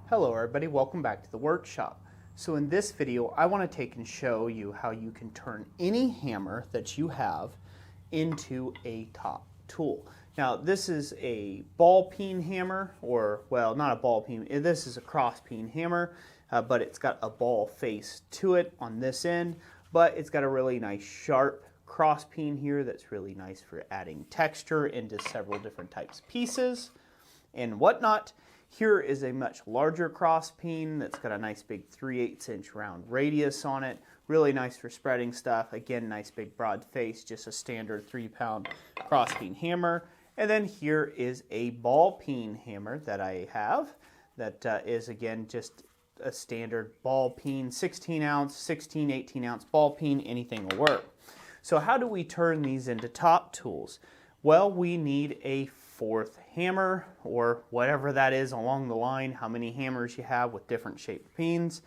Hello everybody, welcome back to the workshop. So in this video I want to take and show you how you can turn any hammer that you have into a top tool. Now this is a ball peen hammer, or well, not a ball peen, this is a cross peen hammer, but it's got a ball face to it on this end, but it's got a really nice sharp cross peen here that's really nice for adding texture into several different types of pieces and whatnot. Here is a much larger cross peen that's got a nice big 3/8 inch round radius on it. Really nice for spreading stuff. Again, nice big broad face, just a standard 3-pound cross peen hammer. And then here is a ball peen hammer that I have that is again just a standard ball peen, 16 ounce, 16, 18 ounce ball peen, anything will work. So how do we turn these into top tools? Well, we need a fourth hammer, or whatever that is along the line, how many hammers you have with different shaped peens.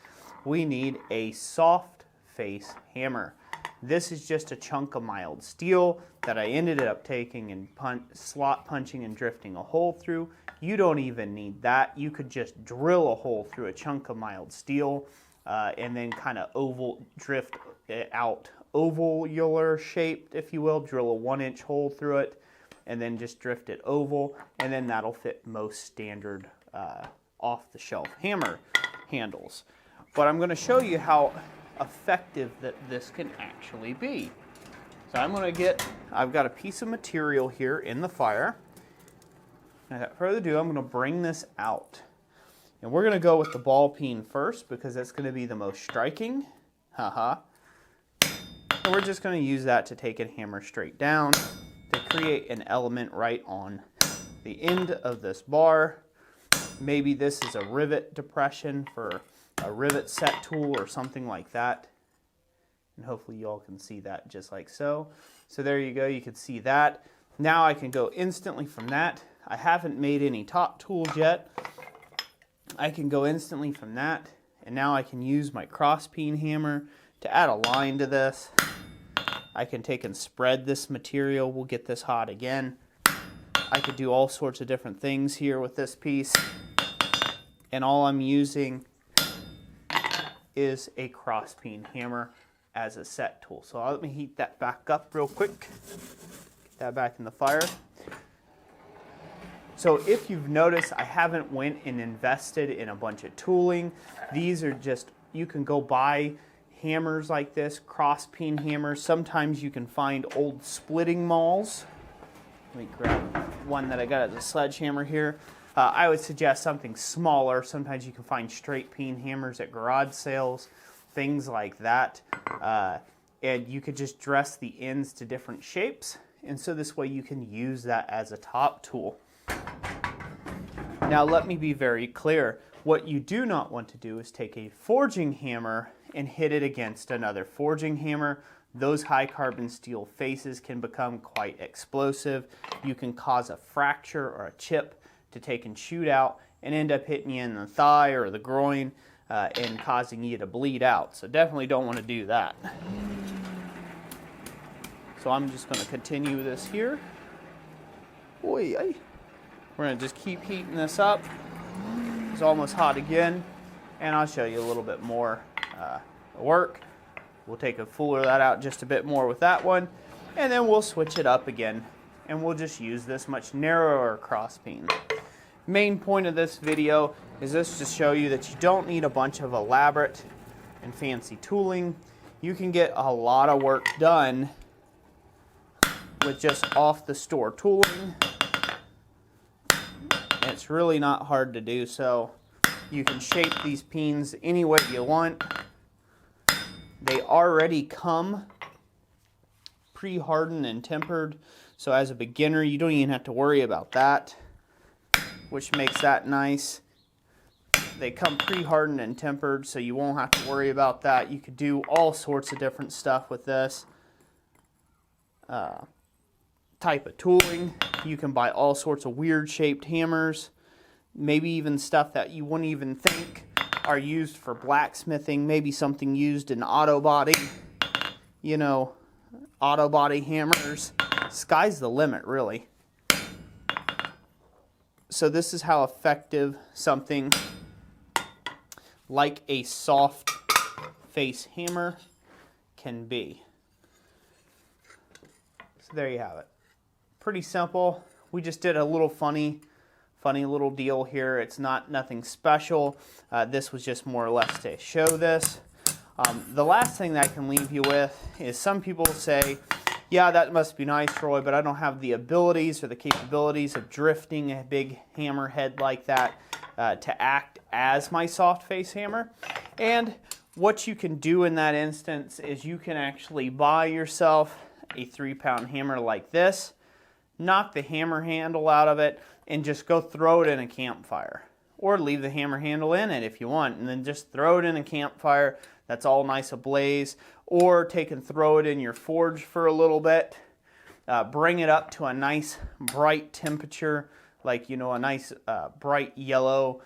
We need a soft face hammer. This is just a chunk of mild steel that I ended up taking and slot punching and drifting a hole through. You don't even need that. You could just drill a hole through a chunk of mild steel and then kind of drift it out ovular shaped, if you will. Drill a 1-inch hole through it and then just drift it oval, and then that'll fit most standard off-the-shelf hammer handles. But I'm going to show you how effective that this can actually be. So I've got a piece of material here in the fire. Without further ado, I'm going to bring this out. And we're going to go with the ball peen first because that's going to be the most striking. Haha. And we're just going to use that to take it hammer straight down to create an element right on the end of this bar. Maybe this is a rivet depression for a rivet set tool or something like that. And hopefully you all can see that just like so. So there you go, you can see that. Now I can go instantly from that. I haven't made any top tools yet. I can go instantly from that, and now I can use my cross peen hammer to add a line to this. I can take and spread this material. We'll get this hot again. I could do all sorts of different things here with this piece. And all I'm using is a cross peen hammer as a set tool. So let me heat that back up real quick. Get that back in the fire. So if you've noticed, I haven't went and invested in a bunch of tooling. These are just, you can go buy hammers like this, cross peen hammers. Sometimes you can find old splitting mauls. Let me grab one that I got as a sledgehammer here. I would suggest something smaller. Sometimes you can find straight peen hammers at garage sales, things like that. And you could just dress the ends to different shapes. And so this way you can use that as a top tool. Now let me be very clear. What you do not want to do is take a forging hammer and hit it against another forging hammer. Those high carbon steel faces can become quite explosive. You can cause a fracture or a chip to take and shoot out and end up hitting you in the thigh or the groin and causing you to bleed out. So definitely don't want to do that. So I'm just going to continue this here. We're going to just keep heating this up. It's almost hot again, and I'll show you a little bit more work. We'll take and fuller that out just a bit more with that one, and then we'll switch it up again, and we'll just use this much narrower cross peen. Main point of this video is just to show you that you don't need a bunch of elaborate and fancy tooling. You can get a lot of work done with just off the store tooling. It's really not hard to do so. You can shape these peens any way you want. They already come pre-hardened and tempered, so as a beginner you don't even have to worry about that, which makes that nice. They come pre-hardened and tempered, so you won't have to worry about that. You could do all sorts of different stuff with this type of tooling. You can buy all sorts of weird shaped hammers, maybe even stuff that you wouldn't even think are used for blacksmithing, maybe something used in auto body, you know, auto body hammers. Sky's the limit, really. So this is how effective something like a soft face hammer can be. So there you have it. Pretty simple. We just did a little funny little deal here. It's nothing special. This was just more or less to show this. The last thing that I can leave you with is some people say, yeah, that must be nice, Roy, but I don't have the abilities or the capabilities of drifting a big hammer head like that to act as my soft face hammer. And what you can do in that instance is you can actually buy yourself a 3-pound hammer like this, knock the hammer handle out of it, and just go throw it in a campfire. Or leave the hammer handle in it if you want, and then just throw it in a campfire that's all nice ablaze. Or take and throw it in your forge for a little bit. Bring it up to a nice bright temperature, like, you know, a nice bright yellow,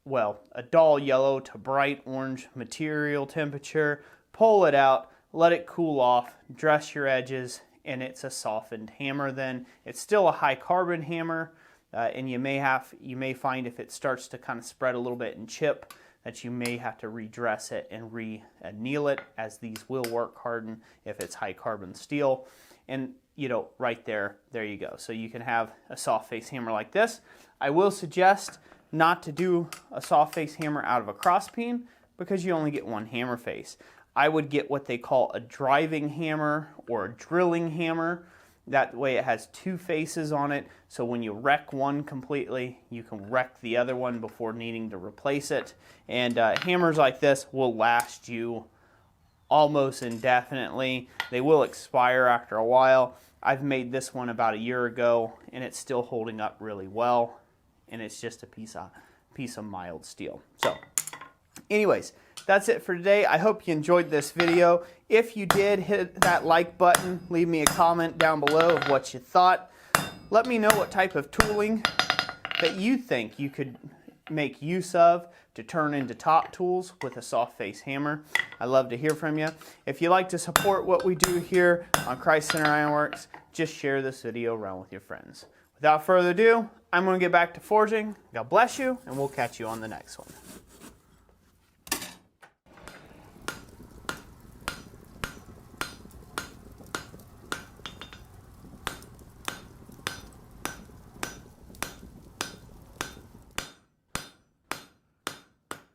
well, a dull yellow to bright orange material temperature. Pull it out, let it cool off, dress your edges, and it's a softened hammer then. It's still a high carbon hammer, and you may find if it starts to kind of spread a little bit and chip, that you may have to redress it and re-anneal it, as these will work harden if it's high carbon steel. And, you know, right there you go. So you can have a soft face hammer like this. I will suggest not to do a soft face hammer out of a cross peen, because you only get one hammer face. I would get what they call a driving hammer or a drilling hammer. That way it has 2 faces on it, so when you wreck one completely, you can wreck the other one before needing to replace it. And hammers like this will last you almost indefinitely. They will expire after a while. I've made this one about a year ago, and it's still holding up really well. And it's just a piece of mild steel. So, anyways, that's it for today. I hope you enjoyed this video. If you did, hit that like button. Leave me a comment down below of what you thought. Let me know what type of tooling that you think you could make use of to turn into top tools with a soft face hammer. I love to hear from you. If you like to support what we do here on Christ Center Ironworks, just share this video around with your friends. Without further ado, I'm going to get back to forging. God bless you, and we'll catch you on the next one.